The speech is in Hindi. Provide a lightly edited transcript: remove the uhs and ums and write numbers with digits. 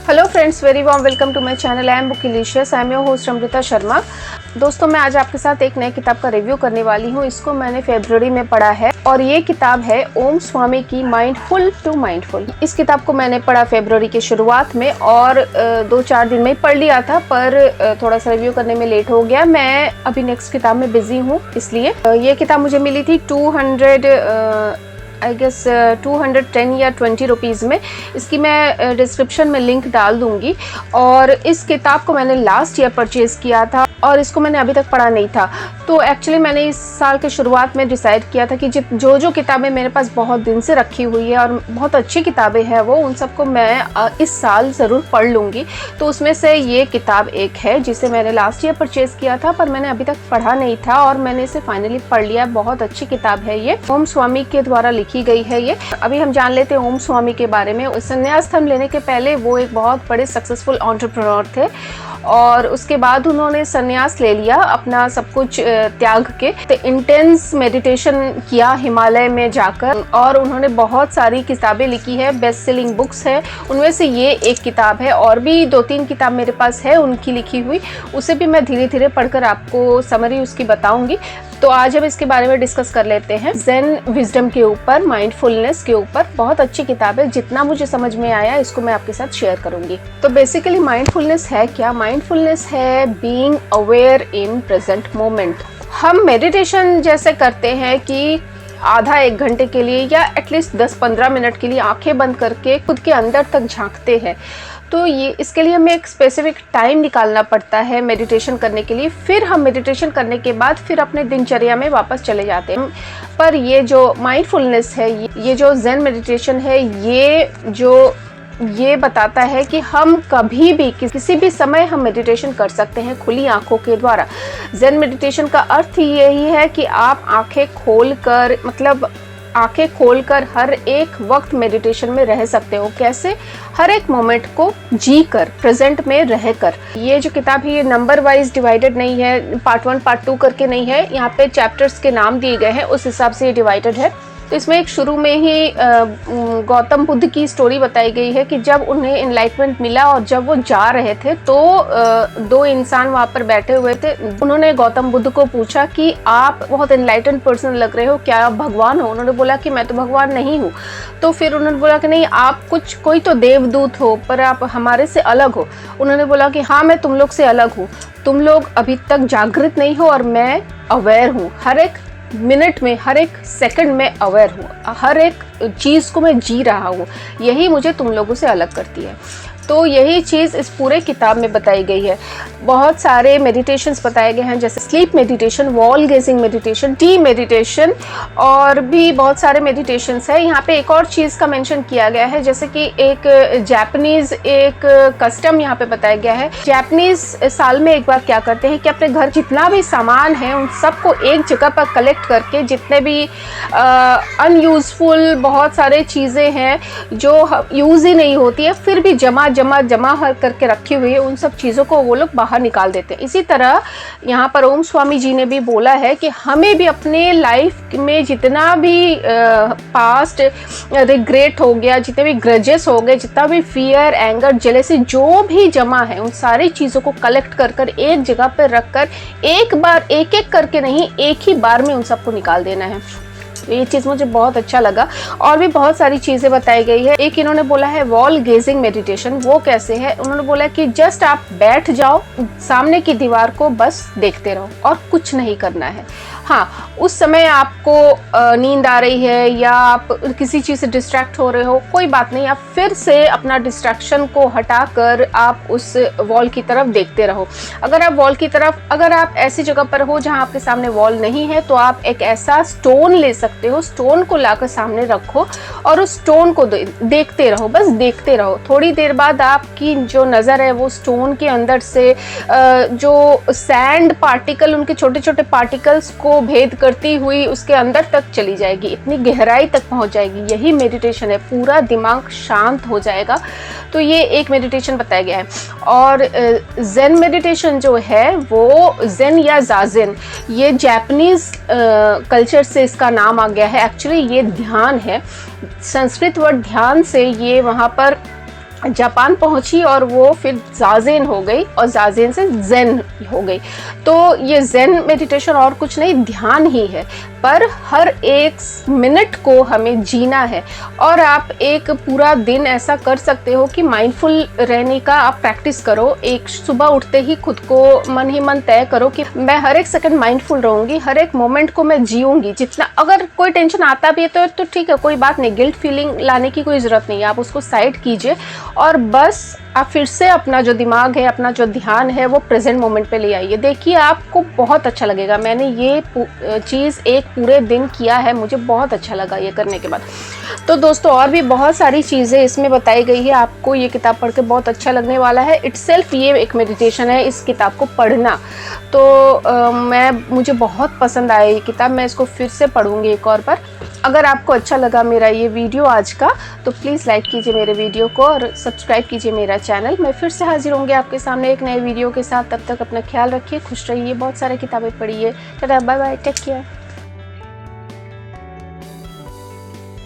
Hello friends, very warm welcome to my channel. I am Bookilicious. I am your host Amrita Sharma. दोस्तों, मैं आज आपके साथ एक नई किताब का रिव्यू करने वाली हूँ। इसको मैंने फरवरी में पढ़ा है और ये किताब है ओम स्वामी की माइंडफुल टू माइंडफुल। इस किताब को मैंने पढ़ा फरवरी की शुरुआत में और 2-4 दिन में ही पढ़ लिया था, पर थोड़ा सा रिव्यू करने में लेट हो गया। मैं अभी नेक्स्ट किताब में बिजी हूँ, इसलिए ये किताब मुझे मिली थी 210 या 20 रुपीज़ में। इसकी मैं डिस्क्रिप्शन में लिंक डाल दूंगी। और इस किताब को मैंने लास्ट ईयर परचेज़ किया था और इसको मैंने अभी तक पढ़ा नहीं था। तो एक्चुअली मैंने इस साल के शुरुआत में डिसाइड किया था कि जो किताबें मेरे पास बहुत दिन से रखी हुई है और बहुत अच्छी किताबें हैं, वो उन सबको मैं इस साल ज़रूर पढ़ लूँगी। तो उसमें से ये किताब एक है जिसे मैंने लास्ट ईयर परचेज़ किया था, पर मैंने अभी तक पढ़ा नहीं था और मैंने इसे फाइनली पढ़ लिया। बहुत अच्छी किताब है ये, ओम स्वामी के द्वारा लिखी गई है ये। अभी हम जान लेते हैं ओम स्वामी के बारे में। संन्यास धर्म लेने के पहले वो एक बहुत बड़े सक्सेसफुल एंटरप्रेन्योर थे और उसके बाद उन्होंने संन्यास ले लिया, अपना सब कुछ त्याग के। तो इंटेंस मेडिटेशन किया हिमालय में जाकर और उन्होंने बहुत सारी किताबें लिखी है, बेस्ट सेलिंग बुक्स है। उनमें से ये एक किताब है और भी 2-3 किताब मेरे पास है उनकी लिखी हुई। उसे भी मैं धीरे धीरे पढ़कर आपको समरी उसकी बताऊंगी। तो आज हम इसके बारे में डिस्कस कर लेते हैं। ज़ेन विजडम के ऊपर, माइंडफुलनेस के ऊपर बहुत अच्छी किताब है। जितना मुझे समझ में आया इसको मैं आपके साथ शेयर करूंगी। तो बेसिकली माइंडफुलनेस है क्या? माइंडफुलनेस है being aware in present moment. हम मेडिटेशन जैसे करते हैं कि आधा 1 घंटे के लिए या एटलीस्ट 10-15 मिनट के लिए आंखें बंद करके खुद के अंदर तक झांकते हैं। तो ये इसके लिए हमें एक स्पेसिफिक टाइम निकालना पड़ता है मेडिटेशन करने के लिए। फिर हम मेडिटेशन करने के बाद फिर अपने दिनचर्या में वापस चले जाते हैं। पर ये जो माइंडफुलनेस है, ये जो ज़ेन मेडिटेशन है, ये बताता है कि हम कभी भी किसी भी समय हम मेडिटेशन कर सकते हैं खुली आंखों के द्वारा। ज़ेन मेडिटेशन का अर्थ यही है कि आप आंखें खोलकर हर एक वक्त मेडिटेशन में रह सकते हो। कैसे? हर एक मोमेंट को जी कर, प्रेजेंट में रहकर। ये जो किताब है ये नंबर वाइज डिवाइडेड नहीं है, पार्ट 1 पार्ट 2 करके नहीं है। यहाँ पे चैप्टर्स के नाम दिए गए हैं, उस हिसाब से ये डिवाइडेड है। तो इसमें एक शुरू में ही गौतम बुद्ध की स्टोरी बताई गई है कि जब उन्हें एनलाइटमेंट मिला और जब वो जा रहे थे तो 2 इंसान वहाँ पर बैठे हुए थे। उन्होंने गौतम बुद्ध को पूछा कि आप बहुत एनलाइटेंड पर्सन लग रहे हो, क्या आप भगवान हो? उन्होंने बोला कि मैं तो भगवान नहीं हूँ। तो फिर उन्होंने बोला कि नहीं, आप कोई तो देवदूत हो, पर आप हमारे से अलग हो। उन्होंने बोला कि हाँ, मैं तुम लोग से अलग हूँ। तुम लोग अभी तक जागृत नहीं हो और मैं अवेयर हूँ। हर एक मिनट में, हर एक सेकंड में अवेयर हूँ, हर एक चीज़ को मैं जी रहा हूँ। यही मुझे तुम लोगों से अलग करती है। तो यही चीज़ इस पूरे किताब में बताई गई है। बहुत सारे मेडिटेशंस बताए गए हैं, जैसे sleep meditation, wall gazing meditation, tea meditation और भी बहुत सारे मेडिटेशंस है। यहाँ पे एक और चीज़ का मेंशन किया गया है, जैसे कि एक जापानीज़ एक कस्टम यहाँ पे बताया गया है। जापानीज़ साल में एक बार क्या करते हैं कि अपने घर जितना भी सामान है उन सबको एक जगह पर कलेक्ट करके, जितने भी अनयूजफुल बहुत सारे चीज़ें हैं जो यूज़ ही नहीं होती है फिर भी जमा करके रखी हुई है, उन सब चीज़ों को वो लोग बाहर निकाल देते हैं। इसी तरह यहाँ पर ओम स्वामी जी ने भी बोला है कि हमें भी अपने लाइफ में जितना भी पास्ट रिग्रेट हो गया, जितने भी ग्रजेस हो गए, जितना भी फियर, एंगर, जेलेसी जो भी जमा है, उन सारी चीज़ों को कलेक्ट कर एक जगह पर रख कर एक बार एक करके नहीं, एक ही बार में उन सबको निकाल देना है। ये चीज़ मुझे बहुत अच्छा लगा। और भी बहुत सारी चीज़ें बताई गई है। एक इन्होंने बोला है वॉल गेजिंग मेडिटेशन। वो कैसे है? उन्होंने बोला कि जस्ट आप बैठ जाओ, सामने की दीवार को बस देखते रहो और कुछ नहीं करना है। हाँ, उस समय आपको नींद आ रही है या आप किसी चीज़ से डिस्ट्रैक्ट हो रहे हो, कोई बात नहीं, आप फिर से अपना डिस्ट्रैक्शन को हटाकर आप उस वॉल की तरफ देखते रहो। अगर आप ऐसी जगह पर हो जहाँ आपके सामने वॉल नहीं है, तो आप एक ऐसा स्टोन ले सकते हो। स्टोन को लाकर सामने रखो और उस स्टोन को देखते रहो, बस देखते रहो। थोड़ी देर बाद आपकी जो नज़र है वो स्टोन के अंदर से जो सैंड पार्टिकल, उनके छोटे छोटे पार्टिकल्स को भेद करती हुई उसके अंदर तक चली जाएगी, इतनी गहराई तक पहुंच जाएगी। यही मेडिटेशन है, पूरा दिमाग शांत हो जाएगा। तो ये एक मेडिटेशन बताया गया है। और ज़ेन मेडिटेशन जो है वो ज़ेन या ज़ाज़ेन, ये जापानीज़ कल्चर से इसका नाम आ गया है। एक्चुअली ये ध्यान है, संस्कृत वर्ड ध्यान से ये वहाँ पर जापान पहुंची और वो फिर जाजेन हो गई और जाजेन से ज़ेन हो गई। तो ये ज़ेन मेडिटेशन और कुछ नहीं, ध्यान ही है, पर हर एक मिनट को हमें जीना है। और आप एक पूरा दिन ऐसा कर सकते हो कि माइंडफुल रहने का आप प्रैक्टिस करो। एक सुबह उठते ही खुद को मन ही मन तय करो कि मैं हर एक सेकंड माइंडफुल रहूँगी, हर एक मोमेंट को मैं जीऊँगी। जितना अगर कोई टेंशन आता भी है तो ठीक है, कोई बात नहीं, गिल्ट फीलिंग लाने की कोई ज़रूरत नहीं है, आप उसको साइड कीजिए और बस आप फिर से अपना जो दिमाग है, अपना जो ध्यान है वो प्रेजेंट मोमेंट पे ले आइए। देखिए आपको बहुत अच्छा लगेगा। मैंने ये चीज़ एक पूरे दिन किया है, मुझे बहुत अच्छा लगा ये करने के बाद। तो दोस्तों और भी बहुत सारी चीज़ें इसमें बताई गई है, आपको ये किताब पढ़ के बहुत अच्छा लगने वाला है। इट्सेल्फ ये एक मेडिटेशन है, इस किताब को पढ़ना। तो मुझे बहुत पसंद आया ये किताब, मैं इसको फिर से पढ़ूँगी एक और बार। अगर आपको अच्छा लगा मेरा ये वीडियो आज का, तो प्लीज़ लाइक कीजिए मेरे वीडियो को और सब्सक्राइब कीजिए मेरा चैनल। मैं फिर से हाजिर होंगी आपके सामने एक नए वीडियो के साथ। तब तक अपना ख्याल रखिए, खुश रहिए, बहुत सारी किताबें पढ़िए। Tata, bye bye, take care.